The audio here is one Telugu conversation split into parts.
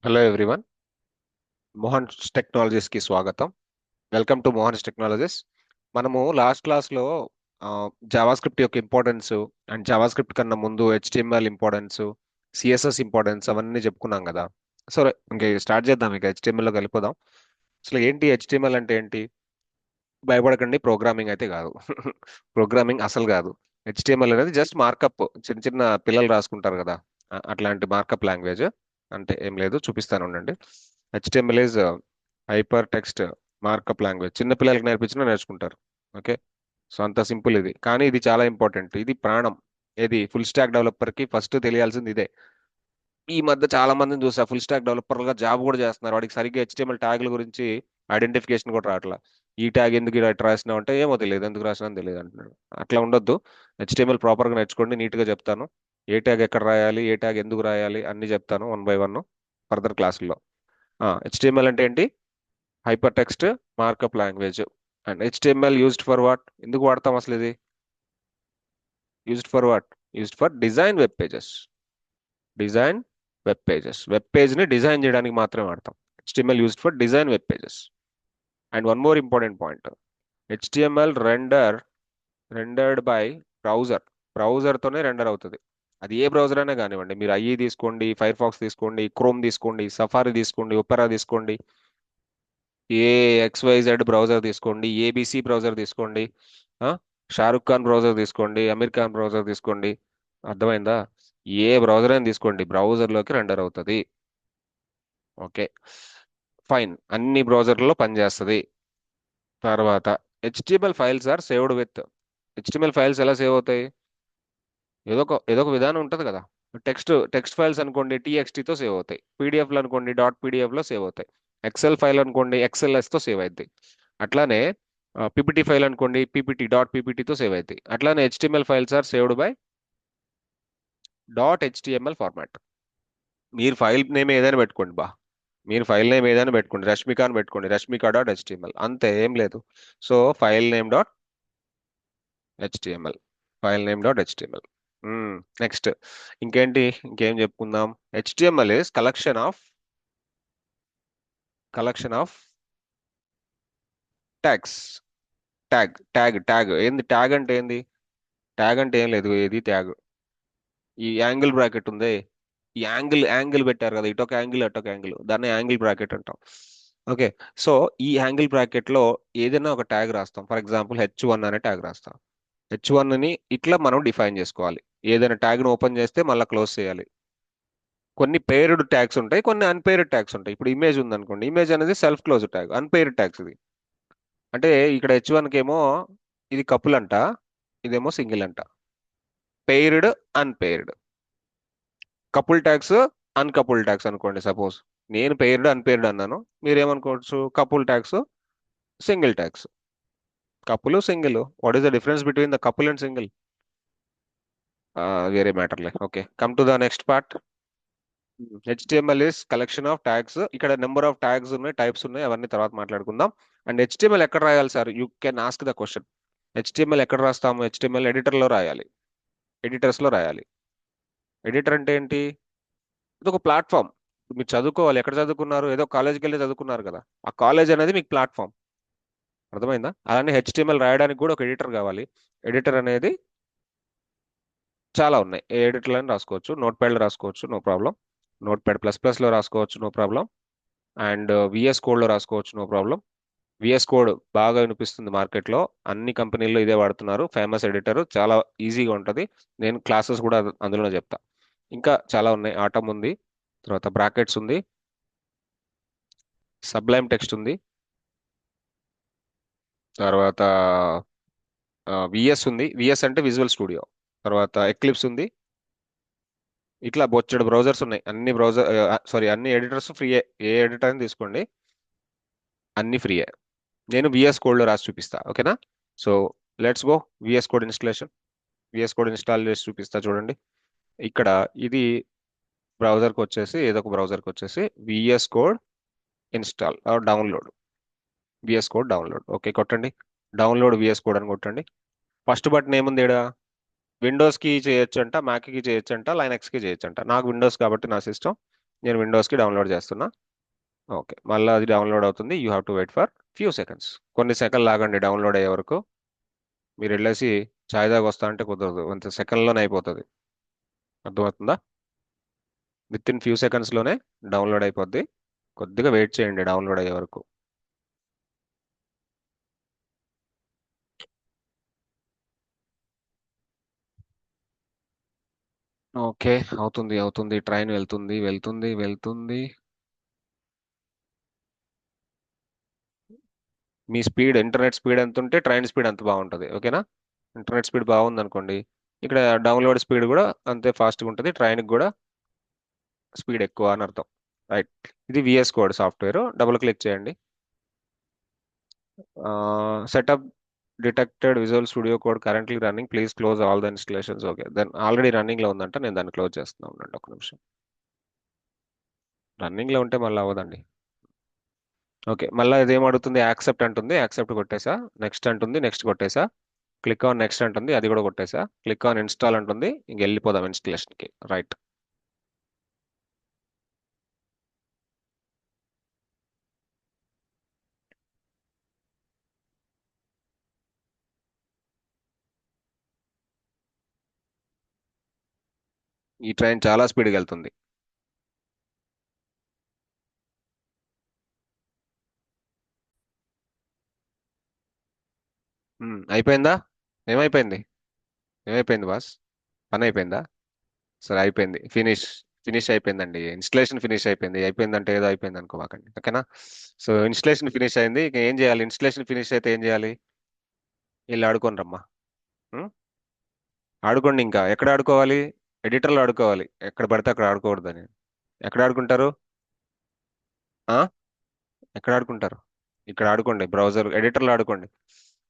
హలో ఎవ్రీవన్, మోహన్స్ టెక్నాలజీస్ కి స్వాగతం. Welcome to Mohan's technologies. మనము లాస్ట్ క్లాస్ లో జావా స్క్రిప్ట్ యొక్క ఇంపార్టెన్స్ అండ్ జావా స్క్రిప్ట్ కన్నా ముందు హెచ్టిఎంఎల్ ఇంపార్టెన్స్, సిఎస్ఎస్ ఇంపార్టెన్స్ అవన్నీ చెప్పుకున్నాం కదా. సో ఇంక స్టార్ట్ చేద్దాం, ఇక హెచ్టిఎంఎల్ లో వెళ్ళిపోదాం. అసలు ఏంటి హెచ్టిఎంఎల్ అంటే ఏంటి? భయపడకండి, ప్రోగ్రామింగ్ అయితే కాదు. ప్రోగ్రామింగ్ అసలు కాదు. హెచ్టిఎంఎల్ అనేది జస్ట్ మార్కప్, చిన్న చిన్న పిల్లలు రాసుకుంటారు కదా, అట్లాంటి మార్కప్ లాంగ్వేజ్. అంటే ఏం లేదు, చూపిస్తాను ఉండండి. HTML is hyper text markup language. చిన్న పిల్లలకి నేర్పించినా నేర్చుకుంటారు. ఓకే, సో అంత సింపుల్ ఇది, కానీ ఇది చాలా ఇంపార్టెంట్. ఇది ప్రాణం. ఏది ఫుల్ స్టాక్ డెవలపర్ కి ఫస్ట్ తెలియాల్సింది ఇదే. ఈ మధ్య చాలా మందిని చూసా ఫుల్ స్టాక్ డెవలపర్లుగా జాబ్ కూడా చేస్తున్నారు. వాడికి సరిగ్గా హెచ్టిఎంఎల్ ట్యాగ్ల గురించి ఐడెంటిఫికేషన్ కూడా రావట్లా. ఈ ట్యాగ్ ఎందుకు ఇలా ఇట్లా రాసినావు అంటే ఏమో తెలియదు, ఎందుకు రాసినా తెలియదు అంటున్నాడు. అట్లా ఉండొద్దు. హెచ్టిఎంఎల్ ప్రాపర్గా నేర్చుకోండి, నీట్గా చెప్తాను. ఏ ట్యాగ్ ఎక్కడ రాయాలి, ఏ ట్యాగ్ ఎందుకు రాయాలి అన్ని చెప్తాను వన్ బై వన్ ఫర్దర్ క్లాసుల్లో. హెచ్టిఎంఎల్ అంటే ఏంటి? Hyper text markup language. And HTML used for what? ఎందుకు వాడతాం అసలు ఇది? Used for what? Used for design web pages. Design web pages. Web page ని డిజైన్ చేయడానికి మాత్రమే వాడతాం. HTML used for design web pages. And one more important point, HTML rendered by browser. Browser తోనే రెండర్ అవుతుంది. అది ఏ బ్రౌజర్ అయినా కానివ్వండి, మీరు ఐఈ తీసుకోండి, ఫైర్ ఫాక్స్ తీసుకోండి, క్రోమ్ తీసుకోండి, సఫారీ తీసుకోండి, ఒపెరా తీసుకోండి, ఏ XYZ బ్రౌజర్ తీసుకోండి, ఏబిసి బ్రౌజర్ తీసుకోండి, ఆ, షారుఖ్ ఖాన్ బ్రౌజర్ తీసుకోండి, అమీర్ ఖాన్ బ్రౌజర్ తీసుకోండి. అర్థమైందా? ఏ బ్రౌజర్ అయినా తీసుకోండి, బ్రౌజర్లోకి రెండర్ అవుతుంది. ఓకే, ఫైన్, అన్ని బ్రౌజర్లలో పనిచేస్తుంది. తర్వాత HTML files are saved with. HTML files ఎలా సేవ్ అవుతాయి? ఏదో ఒక విధానం ఉంటుంది కదా. టెక్స్ట్ ఫైల్స్ అనుకోండి టీఎక్స్టీతో సేవ్ అవుతాయి, పీడిఎఫ్లు అనుకోండి డాట్ పీడిఎఫ్లో సేవ్ అవుతాయి, ఎక్సెల్ ఫైల్ అనుకోండి ఎక్స్ఎల్ఎస్తో సేవ్ అవుతాయి. అట్లానే పీపీటీ ఫైల్ అనుకోండి పీపీటీ డాట్ పీపీటీతో సేవ్ అవుతాయి. అట్లానే HTML files are saved by dot HTML format. మీరు ఫైల్ నేమ్ ఏదైనా పెట్టుకోండి బా. మీరు ఫైల్ నేమ్ ఏదైనా పెట్టుకోండి, రష్మిక అని పెట్టుకోండి, రష్మిక డాట్ హెచ్టిఎంఎల్, అంతే, ఏం లేదు. So file name dot HTML. File name dot HTML. Next, ఇంకేం చెప్పుకుందాం? HTML is collection of tags. Tag ఏంది? ట్యాగ్ అంటే ఏంది? ట్యాగ్ అంటే ఏం లేదు, ఏది ట్యాగ్. ఈ యాంగిల్ బ్రాకెట్ ఉంది, ఈ యాంగిల్ పెట్టారు కదా, ఇటొక యాంగిల్ అటొక యాంగిల్, దాన్ని యాంగిల్ బ్రాకెట్ అంటాం. ఓకే, సో ఈ యాంగిల్ బ్రాకెట్ లో ఏదైనా ఒక ట్యాగ్ రాస్తాం. ఫర్ ఎగ్జాంపుల్ H1 అనే ట్యాగ్ రాస్తాం. H1 ని ఇట్లా మనం డిఫైన్ చేసుకోవాలి. ఏదైనా ట్యాగ్ను ఓపెన్ చేస్తే మళ్ళీ క్లోజ్ చేయాలి. కొన్ని పేర్డ్ ట్యాగ్స్ ఉంటాయి, కొన్ని అన్పేర్డ్ ట్యాగ్స్ ఉంటాయి. ఇప్పుడు ఇమేజ్ ఉందనుకోండి, ఇమేజ్ అనేది self close tag, unpaired tags ఇది. అంటే ఇక్కడ H1కి ఏమో ఇది కపుల్ అంట, ఇదేమో సింగిల్ అంట. Paired, unpaired. Couple tags, uncouple tags అనుకోండి. సపోజ్ నేను పెయిర్డ్ అన్పెయిర్డ్ అన్నాను, మీరేమనుకోవచ్చు? Couple tags, single tags. Couple single, what is the difference between the couple and single? వేరే మ్యాటర్లే. Okay, come to the next part. HTML is collection of tags. ఇక్కడ నెంబర్ ఆఫ్ ట్యాగ్స్ ఉన్నాయి, టైప్స్ ఉన్నాయి, అవన్నీ తర్వాత మాట్లాడుకుందాం. అండ్ హెచ్టిఎంఎల్ ఎక్కడ రాయాలి sir? You can ask the question. HTML ఎక్కడ రాస్తాము? హెచ్టిఎంఎల్ ఎడిటర్లో రాయాలి, ఎడిటర్స్లో రాయాలి. ఎడిటర్ అంటే ఏంటి? ఇది ఒక ప్లాట్ఫామ్. మీరు చదువుకోవాలి, ఎక్కడ చదువుకున్నారు? ఏదో కాలేజ్కి వెళ్ళి చదువుకున్నారు కదా, ఆ కాలేజ్ అనేది మీకు ప్లాట్ఫామ్. అర్థమైందా? అలానే హెచ్టిఎంఎల్ రాయడానికి కూడా ఒక ఎడిటర్ కావాలి. ఎడిటర్ అనేది చాలా ఉన్నాయి. ఏ ఎడిటర్లో రాసుకోవచ్చు. నోట్ ప్యాడ్లో రాసుకోవచ్చు, నో ప్రాబ్లం. నోట్ ప్యాడ్ ++లో రాసుకోవచ్చు, నో ప్రాబ్లం. అండ్ విఎస్ కోడ్లో రాసుకోవచ్చు, నో ప్రాబ్లం. విఎస్ కోడ్ బాగా వినిపిస్తుంది మార్కెట్లో, అన్ని కంపెనీల్లో ఇదే వాడుతున్నారు. ఫేమస్ ఎడిటర్, చాలా ఈజీగా ఉంటుంది. నేను క్లాసెస్ కూడా అందులోనే చెప్తా. ఇంకా చాలా ఉన్నాయి. ఆటమ్ ఉంది, తర్వాత బ్రాకెట్స్ ఉంది, సబ్లైమ్ టెక్స్ట్ ఉంది, తర్వాత విఎస్ ఉంది. విఎస్ అంటే విజువల్ స్టూడియో. తర్వాత ఎక్లిప్స్ ఉంది. ఇట్లా బొచ్చడు బ్రౌజర్స్ ఉన్నాయి. అన్ని ఎడిటర్స్ ఫ్రీయే. ఏ ఎడిటర్ అని తీసుకోండి, అన్ని ఫ్రీయే. నేను విఎస్ కోడ్లో రాసి చూపిస్తా, ఓకేనా? So let's go. VS code installation. VS code install చేసి చూపిస్తా చూడండి. ఇక్కడ ఇది బ్రౌజర్కి వచ్చేసి, ఏదో ఒక బ్రౌజర్కి వచ్చేసి VS code install download. VS code download, okay కొట్టండి. డౌన్లోడ్ విఎస్ కోడ్ అని కొట్టండి. ఫస్ట్ బటన్ ఏముంది ఇక్కడ? విండోస్కి చేయొచ్చు అంట, మ్యాక్కి చేయొచ్చు అంట, లైనక్స్కి చేయొచ్చు అంట. నాకు విండోస్ కాబట్టి నా సిస్టమ్, నేను విండోస్కి డౌన్లోడ్ చేస్తున్నా. ఓకే, మళ్ళీ అది డౌన్లోడ్ అవుతుంది. You have to wait for few seconds. కొన్ని సెకండ్ లాగండి డౌన్లోడ్ అయ్యే వరకు. మీరు వెళ్ళేసి ఛాయ్ దాకా వస్తా అంటే కుదరదు, అంత సెకండ్లోనే అయిపోతుంది. అర్థమవుతుందా? విత్ ఇన్ ఫ్యూ సెకండ్స్లోనే డౌన్లోడ్ అయిపోద్ది. కొద్దిగా వెయిట్ చేయండి డౌన్లోడ్ అయ్యే వరకు. ఓకే, అవుతుంది అవుతుంది, ట్రైన్ వెళ్తుంది వెళ్తుంది వెళ్తుంది. మీ స్పీడ్, ఇంటర్నెట్ స్పీడ్ ఎంత ఉంటే ట్రైన్ స్పీడ్ అంత బాగుంటుంది. ఓకేనా? ఇంటర్నెట్ స్పీడ్ బాగుంది అనుకోండి, ఇక్కడ డౌన్లోడ్ స్పీడ్ కూడా అంతే ఫాస్ట్గా ఉంటుంది, ట్రైన్కి కూడా స్పీడ్ ఎక్కువ అని అర్థం. రైట్. ఇది VS Code software. Double click చేయండి. Setup detected Visual Studio Code currently running, please close all the installations. Okay, then already రన్నింగ్లో ఉందంట, నేను దాన్ని క్లోజ్ చేస్తున్నా, ఉండండి ఒక నిమిషం. రన్నింగ్లో ఉంటే మళ్ళీ అవ్వదండి. ఓకే, మళ్ళీ ఇదేం అడుగుతుంది? యాక్సెప్ట్ అంటుంది, యాక్సెప్ట్ కొట్టేసా. నెక్స్ట్ అంటుంది, నెక్స్ట్ కొట్టేసా. క్లిక్ ఆన్ నెక్స్ట్ అంటుంది, అది కూడా కొట్టేసా. క్లిక్ ఆన్ ఇన్స్టాల్ అంటుంది, ఇంక వెళ్ళిపోదాం ఇన్స్టలేషన్కి. రైట్. ఈ ట్రైన్ చాలా స్పీడ్గా వెళ్తుంది. అయిపోయిందా? ఏమైపోయింది? ఏమైపోయింది బాస్? పని అయిపోయిందా? సరే, అయిపోయింది. ఫినిష్. ఫినిష్ అయిపోయిందండి, ఇన్స్టలేషన్ ఫినిష్ అయిపోయింది. అయిపోయిందంటే ఏదో అయిపోయింది అనుకోమాకండి, ఓకేనా? సో ఇన్స్టలేషన్ ఫినిష్ అయింది. ఇక ఏం చేయాలి? ఇన్స్టలేషన్ ఫినిష్ అయితే ఏం చేయాలి? వెళ్ళి ఆడుకోండి రమ్మా. ఉమ్, ఆడుకోండి. ఇంకా ఎక్కడ ఆడుకోవాలి? ఎడిటర్లో ఆడుకోవాలి, ఎక్కడ పడితే అక్కడ ఆడుకోకూడదని. ఎక్కడ ఆడుకుంటారు? ఆ ఎక్కడ ఆడుకుంటారు? ఇక్కడ ఆడుకోండి, బ్రౌజర్ ఎడిటర్లో ఆడుకోండి.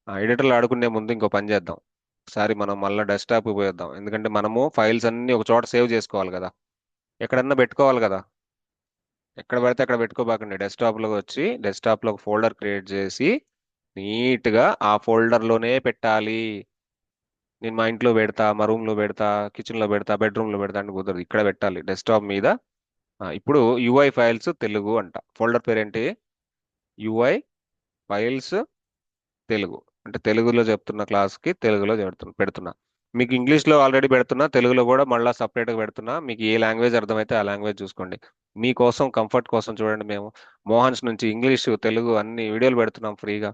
ఆ ఎడిటర్లో ఆడుకునే ముందు ఇంకో పని చేద్దాం. ఒకసారి మనం మళ్ళీ డెస్క్టాప్ పోయేద్దాం, ఎందుకంటే మనము ఫైల్స్ అన్ని ఒక చోట సేవ్ చేసుకోవాలి కదా, ఎక్కడన్నా పెట్టుకోవాలి కదా. ఎక్కడ పడితే అక్కడ పెట్టుకోబాకండి. డెస్క్టాప్లోకి వచ్చి డెస్క్టాప్లో ఒక ఫోల్డర్ క్రియేట్ చేసి నీట్గా ఆ ఫోల్డర్లోనే పెట్టాలి. నేను మా ఇంట్లో పెడతా, మా రూమ్లో పెడతా, కిచెన్లో పెడతా, బెడ్రూమ్లో పెడతా అంటే కుదరదు, ఇక్కడ పెట్టాలి డెస్క్టాప్ మీద. ఇప్పుడు యుఐ ఫైల్స్ తెలుగు అంట. ఫోల్డర్ పేరేంటి? UI files Telugu. అంటే తెలుగులో చెప్తున్న క్లాస్కి తెలుగులో పెడుతున్నా. మీకు ఇంగ్లీష్లో ఆల్రెడీ పెడుతున్నా, తెలుగులో కూడా మళ్ళీ సపరేట్గా పెడుతున్నా. మీకు ఏ లాంగ్వేజ్ అర్థమైతే ఆ లాంగ్వేజ్ చూసుకోండి. మీకోసం కంఫర్ట్ కోసం చూడండి, మేము మోహన్స్ నుంచి ఇంగ్లీషు తెలుగు అన్ని వీడియోలు పెడుతున్నాం ఫ్రీగా.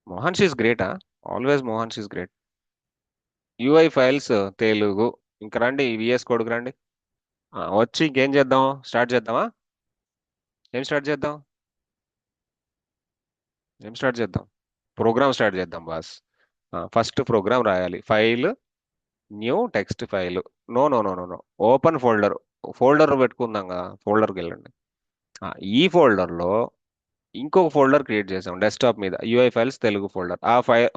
మోహన్స్ ఈజ్ గ్రేటా? Always Mohan's is great. UI files Telugu. ఇంక రండి, విఎస్ కోడ్కి రండి. వచ్చి ఇంకేం చేద్దాం? స్టార్ట్ చేద్దామా? ఏం స్టార్ట్ చేద్దాం? ఏం స్టార్ట్ చేద్దాం? ప్రోగ్రామ్ స్టార్ట్ చేద్దాం బాస్. ఫస్ట్ ప్రోగ్రామ్ రాయాలి. File, new text file. No no no no no, open folder. Folder పెట్టుకుందాం కదా, ఫోల్డర్కి వెళ్ళండి. ఈ ఫోల్డర్లో ఇంకొక ఫోల్డర్ క్రియేట్ చేసాం డెస్క్టాప్ మీద, యూఐ ఫైల్స్ తెలుగు ఫోల్డర్. ఆ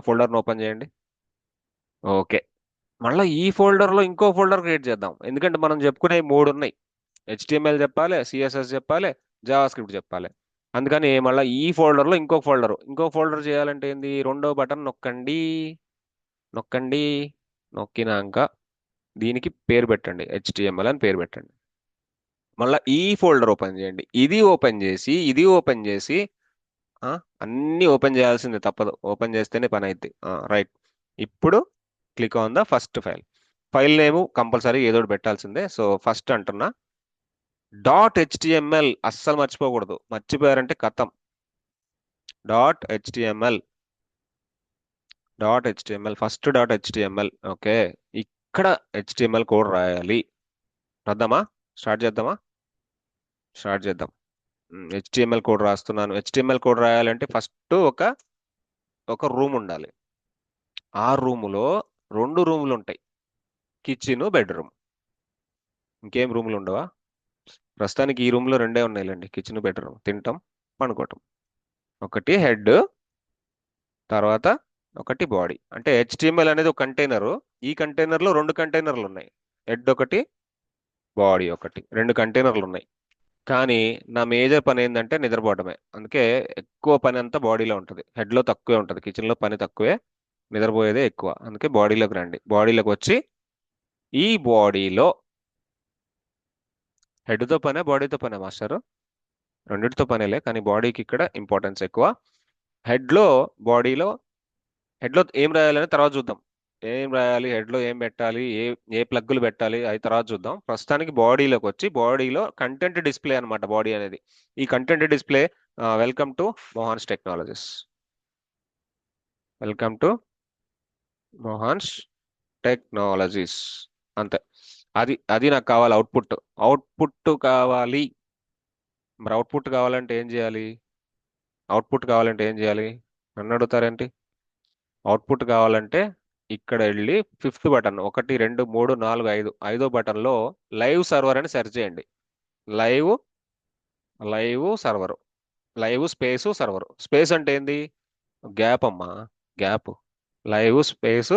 ఫోల్డర్ని ఓపెన్ చేయండి. ఓకే, మళ్ళీ ఈ ఫోల్డర్లో ఇంకో ఫోల్డర్ క్రియేట్ చేద్దాం, ఎందుకంటే మనం చెప్పుకునే మూడు ఉన్నాయి. హెచ్టిఎంఎల్ చెప్పాలి, సిఎస్ఎస్ చెప్పాలి, జావా స్క్రిప్ట్ చెప్పాలి. అందుకని మళ్ళీ ఈ ఫోల్డర్లో ఇంకో ఫోల్డర్ చేయాలంటే ఏంది? రెండో బటన్ నొక్కండి. నొక్కండి. నొక్కినాక దీనికి పేరు పెట్టండి, హెచ్టిఎంఎల్ అని పేరు పెట్టండి. మళ్ళీ ఈ ఫోల్డర్ ఓపెన్ చేయండి, ఇది ఓపెన్ చేసి, ఇది ఓపెన్ చేసి. ఆ, అన్నీ ఓపెన్ చేయాల్సిందే, తప్పదు, ఓపెన్ చేస్తేనే పని అయింది. రైట్. ఇప్పుడు click on the first file. File name compulsory ఏదో ఒకటి పెట్టాల్సిందే. సో ఫస్ట్ అంటున్నా .html, అస్సలు మర్చిపోకూడదు. మర్చిపోయారంటే కథం. .html. First .html. ఓకే, ఇక్కడ హెచ్టిఎంఎల్ కోడ్ రాయాలి. రాద్దామా? స్టార్ట్ చేద్దామా? స్టార్ట్ చేద్దాం. హెచ్టిఎంఎల్ కోడ్ రాస్తున్నాను. హెచ్టిఎంఎల్ కోడ్ రాయాలంటే ఫస్ట్ ఒక రూమ్ ఉండాలి. ఆ రూములో రెండు రూములు ఉంటాయి, కిచెన్, బెడ్రూమ్. ఇంకేం రూములు ఉండవా? ప్రస్తుతానికి ఈ రూమ్లో రెండే ఉన్నాయిలేండి, కిచెన్ బెడ్రూమ్, తింటాం పండుకోవటం. ఒకటి హెడ్, తర్వాత ఒకటి బాడీ. అంటే హెచ్టిఎంఎల్ అనేది ఒక కంటైనరు. ఈ కంటైనర్లో రెండు కంటైనర్లు ఉన్నాయి, హెడ్ ఒకటి, బాడీ ఒకటి, రెండు కంటైనర్లు ఉన్నాయి. కానీ నా మేజర్ పని ఏంటంటే నిద్రపోవడమే, అందుకే ఎక్కువ పని అంతా బాడీలో ఉంటుంది, హెడ్లో తక్కువే ఉంటుంది. కిచెన్లో పని తక్కువే, నిద్రపోయేదే ఎక్కువ. అందుకే బాడీలోకి రండి. బాడీలోకి వచ్చి ఈ బాడీలో హెడ్తో పనే బాడీతో పనే మాస్టర్? రెండిటితో పనేలే, కానీ బాడీకి ఇక్కడ ఇంపార్టెన్స్ ఎక్కువ. హెడ్లో బాడీలో హెడ్లో ఏం రాయాలని తర్వాత చూద్దాం. ఏం రాయాలి హెడ్లో, ఏం పెట్టాలి, ఏ ఏ ప్లగ్గులు పెట్టాలి అది తర్వాత చూద్దాం. ప్రస్తుతానికి బాడీలోకి వచ్చి బాడీలో కంటెంట్ డిస్ప్లే అనమాట బాడీ అనేది. ఈ content display, welcome to Mohan's technologies. Welcome to Mohan's technologies. అంతే. అది అది నాకు కావాలి అవుట్పుట్. అవుట్పుట్ కావాలి. మరి అవుట్పుట్ కావాలంటే ఏం చేయాలి? అవుట్పుట్ కావాలంటే ఏం చేయాలి? నన్ను అడుగుతారేంటి? అవుట్పుట్ కావాలంటే ఇక్కడ వెళ్ళి ఫిఫ్త్ బటన్, 1 2 3 4 5, ఐదో బటన్లో లైవ్ సర్వర్ అని సెర్చ్ చేయండి. Live live server. Live space server. Space అంటే ఏంది? గ్యాప్ అమ్మా, గ్యాప్. లైవ్ స్పేస్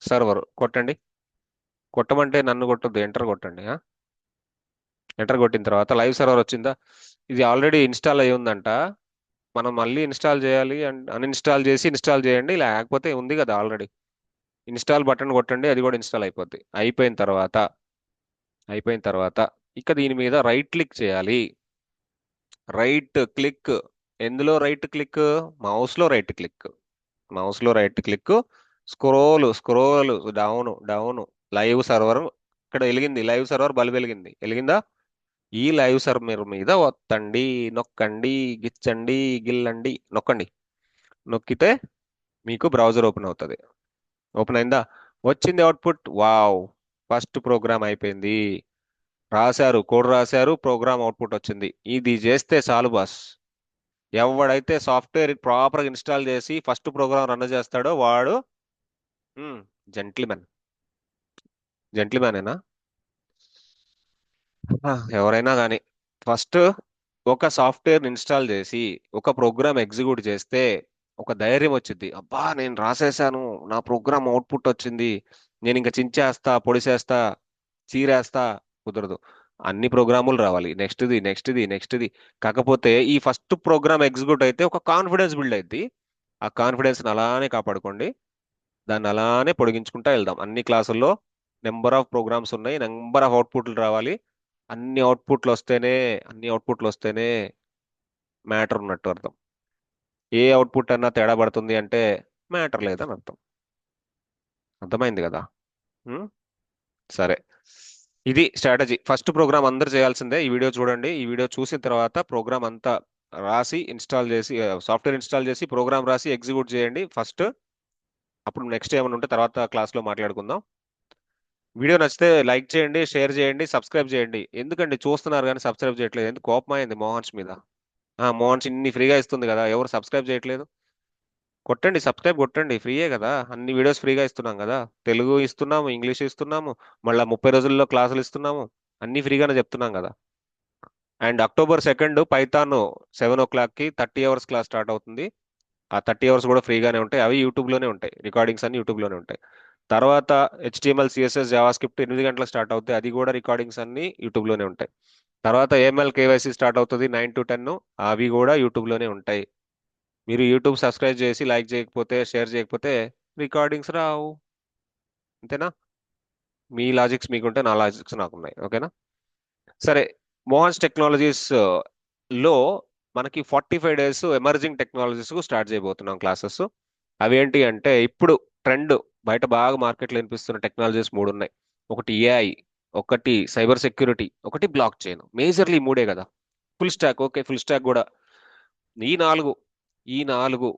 సర్వర్ కొట్టండి. కొట్టమంటే నన్ను కొట్టద్దు, ఎంటర్ కొట్టండి. ఎంటర్ కొట్టిన తర్వాత లైవ్ సర్వర్ వచ్చిందా? ఇది ఆల్రెడీ ఇన్స్టాల్ అయి ఉందంట. మనం మళ్ళీ ఇన్స్టాల్ చేయాలి అండ్ అన్ఇన్స్టాల్ చేసి ఇన్స్టాల్ చేయండి, లేకపోతే ఉంది కదా ఆల్రెడీ. ఇన్స్టాల్ బటన్ కొట్టండి, అది కూడా ఇన్స్టాల్ అయిపోద్ది. అయిపోయిన తర్వాత ఇక దీని మీద రైట్ క్లిక్ చేయాలి. Right click. ఎందులో రైట్ క్లిక్? మౌస్లో రైట్ క్లిక్. మౌస్లో right click. Scroll scroll down down. Live server. ఇక్కడ వెలిగింది, లైవ్ సర్వర్ బల్బ్ వెలిగింది. వెలిగిందా? ఈ లైవ్ సర్వర్ మీద ఒత్తండి, నొక్కండి, గిచ్చండి, గిల్లండి, నొక్కండి. నొక్కితే మీకు బ్రౌజర్ ఓపెన్ అవుతుంది. ఓపెన్ అయిందా? వచ్చింది అవుట్పుట్. వావ్! ఫస్ట్ ప్రోగ్రామ్ అయిపోయింది. రాశారు, కోడ్ రాశారు, ప్రోగ్రామ్ అవుట్పుట్ వచ్చింది. ఇది చేస్తే చాలు బాస్. ఎవడైతే సాఫ్ట్వేర్ ప్రాపర్గా ఇన్స్టాల్ చేసి ఫస్ట్ ప్రోగ్రామ్ రన్ చేస్తాడో వాడు జెంట్లీమెన్. జెంట్లీమెనేనా? ఎవరైనా కానీ ఫస్ట్ ఒక సాఫ్ట్వేర్ ఇన్స్టాల్ చేసి ఒక ప్రోగ్రామ్ ఎగ్జిక్యూట్ చేస్తే ఒక ధైర్యం వచ్చింది. అబ్బా నేను రాసేసాను, నా ప్రోగ్రామ్ అవుట్పుట్ వచ్చింది, నేను ఇంకా చించేస్తా, పొడిసేస్తా, చీరేస్తా. కుదరదు. అన్ని ప్రోగ్రాములు రావాలి, నెక్స్ట్ది నెక్స్ట్ది నెక్స్ట్ది. కాకపోతే ఈ ఫస్ట్ ప్రోగ్రామ్ ఎగ్జిక్యూట్ అయితే ఒక కాన్ఫిడెన్స్ బిల్డ్ అయింది. ఆ కాన్ఫిడెన్స్ అలానే కాపాడుకోండి. దాన్ని అలానే పొడిగించుకుంటా వెళ్దాం. అన్ని క్లాసుల్లో నెంబర్ ఆఫ్ ప్రోగ్రామ్స్ ఉన్నాయి, నెంబర్ ఆఫ్ అవుట్పుట్లు రావాలి. అన్ని అవుట్పుట్లు వస్తేనే అన్ని అవుట్పుట్లు వస్తేనే మ్యాటర్ ఉన్నట్టు అర్థం. ఏ అవుట్పుట్ అన్నా తేడా పడుతుంది అంటే మ్యాటర్ లేదని అర్థం. అర్థమైంది కదా? ఉం? సరే. ఇది స్ట్రాటజీ. ఫస్ట్ ప్రోగ్రామ్ అందరు చేయాల్సిందే. ఈ వీడియో చూడండి. ఈ వీడియో చూసిన తర్వాత ప్రోగ్రామ్ అంతా రాసి ఇన్స్టాల్ చేసి, సాఫ్ట్వేర్ ఇన్స్టాల్ చేసి ప్రోగ్రామ్ రాసి ఎగ్జిక్యూట్ చేయండి ఫస్ట్. అప్పుడు నెక్స్ట్ ఏమైనా ఉంటే తర్వాత క్లాస్లో మాట్లాడుకుందాం. వీడియో నచ్చితే లైక్ చేయండి, షేర్ చేయండి, సబ్స్క్రైబ్ చేయండి. ఎందుకండి చూస్తున్నారు కానీ సబ్స్క్రైబ్ చేయట్లేదు? ఎందుకు కోపమైంది మోహన్స్ మీద? మోహన్స్ ఇన్ని ఫ్రీగా ఇస్తుంది కదా, ఎవరు సబ్స్క్రైబ్ చేయట్లేదు? కొట్టండి, సబ్స్క్రైబ్ కొట్టండి, ఫ్రీయే కదా, అన్ని వీడియోస్ ఫ్రీగా ఇస్తున్నాం కదా. తెలుగు ఇస్తున్నాము, ఇంగ్లీష్ ఇస్తున్నాము, మళ్ళీ 30 రోజుల్లో క్లాసులు ఇస్తున్నాము. అన్ని ఫ్రీగానే చెప్తున్నాం కదా. And October 2 Python 7 o'clockకి 30 hours class start అవుతుంది. ఆ 30 hours కూడా ఫ్రీగానే ఉంటాయి. అవి యూట్యూబ్లోనే ఉంటాయి, రికార్డింగ్స్ అన్ని యూట్యూబ్లోనే ఉంటాయి. తర్వాత HTML CSS జావా స్క్రిప్ట్ 8 గంటలకు స్టార్ట్ అవుతాయి, అది కూడా రికార్డింగ్స్ అన్ని యూట్యూబ్లోనే ఉంటాయి. తర్వాత AML KYC స్టార్ట్ అవుతుంది 9 to 10, అవి కూడా యూట్యూబ్లోనే ఉంటాయి. మీరు యూట్యూబ్ సబ్స్క్రైబ్ చేసి లైక్ చేయకపోతే, షేర్ చేయకపోతే రికార్డింగ్స్ రావు. అంతేనా? మీ లాజిక్స్ మీకుంటే నా లాజిక్స్ నాకున్నాయి. ఓకేనా? సరే. మోహన్స్ టెక్నాలజీస్ లో మనకి 45 days ఎమర్జింగ్ టెక్నాలజీస్ కు స్టార్ట్ చేయబోతున్నాం క్లాసెస్. అవి ఏంటి అంటే ఇప్పుడు ట్రెండ్, బయట బాగా మార్కెట్లో వినిపిస్తున్న టెక్నాలజీస్ 3 ఉన్నాయి. ఒకటి AI, ఒకటి సైబర్ సెక్యూరిటీ, ఒకటి బ్లాక్ చైన్. మేజర్లీ మూడే కదా. Full stock, okay, full stock కూడా. ఈ నాలుగు ఈ నాలుగు,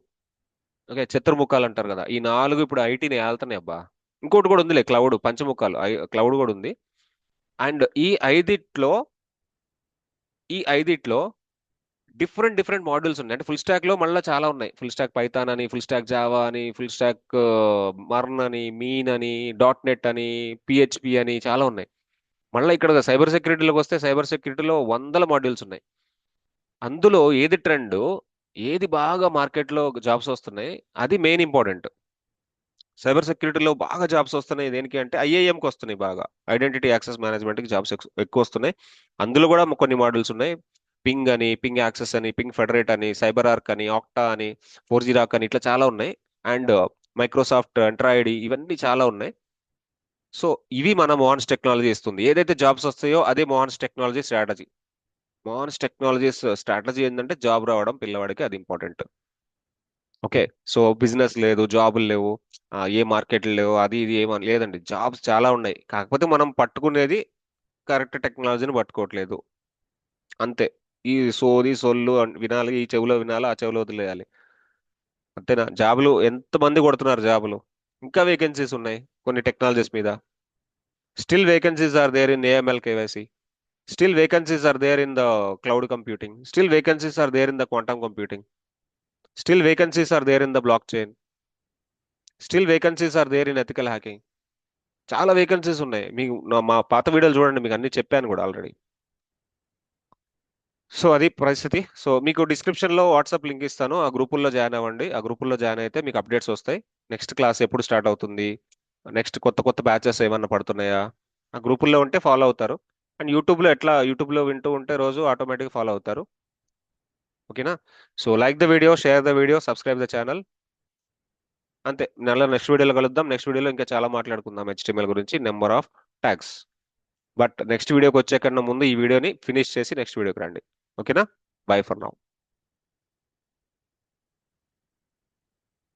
ఓకే, చతుర్ముఖాలు అంటారు కదా, ఈ నాలుగు ఇప్పుడు ఐటీని ఏళ్తున్నాయి అబ్బా. ఇంకోటి కూడా ఉందిలే, క్లౌడ్, పంచముఖాలు, క్లౌడ్ కూడా ఉంది. అండ్ ఈ ఐదిట్లో డిఫరెంట్ డిఫరెంట్ మాడ్యూల్స్ ఉన్నాయి. అంటే ఫుల్ స్టాక్ లో మళ్ళీ చాలా ఉన్నాయి. ఫుల్ స్టాక్ పైథాన్ అని, ఫుల్ స్టాక్ జావా అని, ఫుల్ స్టాక్ మర్న్ అని, మీన్ అని, .NET అని, PHP అని చాలా ఉన్నాయి. మళ్ళీ ఇక్కడ సైబర్ సెక్యూరిటీలోకి వస్తే సైబర్ సెక్యూరిటీలో వందల మాడ్యూల్స్ ఉన్నాయి. అందులో ఏది ట్రెండ్, ఏది బాగా మార్కెట్లో జాబ్స్ వస్తున్నాయి, అది మెయిన్ ఇంపార్టెంట్. సైబర్ సెక్యూరిటీలో బాగా జాబ్స్ వస్తున్నాయి దేనికి అంటే IAMకి వస్తున్నాయి బాగా. ఐడెంటిటీ యాక్సెస్ మేనేజ్మెంట్కి జాబ్స్ ఎక్కువ వస్తున్నాయి. అందులో కూడా కొన్ని మోడల్స్ ఉన్నాయి. పింగ్ అని, పింగ్ యాక్సెస్ అని, పింగ్ ఫెడరేట్ అని, సైబర్ ఆర్క్ అని, ఆక్టా అని, 4G రాక్ అని, ఇట్లా చాలా ఉన్నాయి. అండ్ మైక్రోసాఫ్ట్ ఎంట్రాయిడ్, ఇవన్నీ చాలా ఉన్నాయి. సో ఇవి మన మోహన్స్ టెక్నాలజీ ఇస్తుంది. ఏదైతే జాబ్స్ వస్తాయో అదే Mohan's technology strategy. Mohan's technologies strategy ఏంటంటే జాబ్ రావడం పిల్లవాడికి, అది ఇంపార్టెంట్. ఓకే. సో బిజినెస్ లేదు, జాబులు లేవు, ఏ మార్కెట్లు లేవు, అది ఇది ఏమని లేదండి. జాబ్స్ చాలా ఉన్నాయి, కాకపోతే మనం పట్టుకునేది కరెక్ట్ టెక్నాలజీని పట్టుకోవట్లేదు అంతే. ఈ సోది సొల్లు వినాలి, ఈ చెవిలో వినాలి, ఆ చెవిలో వదిలేయాలి, అంతేనా? జాబులు ఎంతమంది కొడుతున్నారు జాబులు, ఇంకా వేకెన్సీస్ ఉన్నాయి కొన్ని టెక్నాలజీస్ మీద. Still vacancies are there in AML KYC, still vacancies are there in the cloud computing, still vacancies are there in the quantum computing, still vacancies are there in the block chain, still vacancies are there in ethical hacking. చాలా వేకెన్సీస్ ఉన్నాయి. మీకు మా పాత వీడియోలు చూడండి, మీకు అన్ని చెప్పాను కూడా ఆల్రెడీ. సో అది పరిస్థితి. సో మీకు డిస్క్రిప్షన్ లో వాట్సాప్ లింక్ ఇస్తాను, ఆ గ్రూపుల్లో జాయిన్ అవ్వండి. ఆ గ్రూపుల్లో జాయిన్ అయితే మీకు అప్డేట్స్ వస్తాయి. నెక్స్ట్ క్లాస్ ఎప్పుడు స్టార్ట్ అవుతుంది, నెక్స్ట్ కొత్త కొత్త బ్యాచెస్ ఏమన్నా పడుతున్నాయా, ఆ గ్రూపుల్లో ఉంటే ఫాలో అవుతారు. అండ్ యూట్యూబ్లో ఎట్లా, యూట్యూబ్లో వింటూ ఉంటే రోజు ఆటోమేటిక్ ఫాలో అవుతారు. ఓకేనా? So like the video, share the video, subscribe the channel. అంతే. నెక్స్ట్ వీడియోలో కలుద్దాం. నెక్స్ట్ వీడియోలో ఇంకా చాలా మాట్లాడుకుందాం HTML గురించి, number of tags. But next వీడియోకి వచ్చే కన్నా ముందు ఈ వీడియోని ఫినిష్ చేసి నెక్స్ట్ వీడియోకి రండి. ఓకేనా? By for now.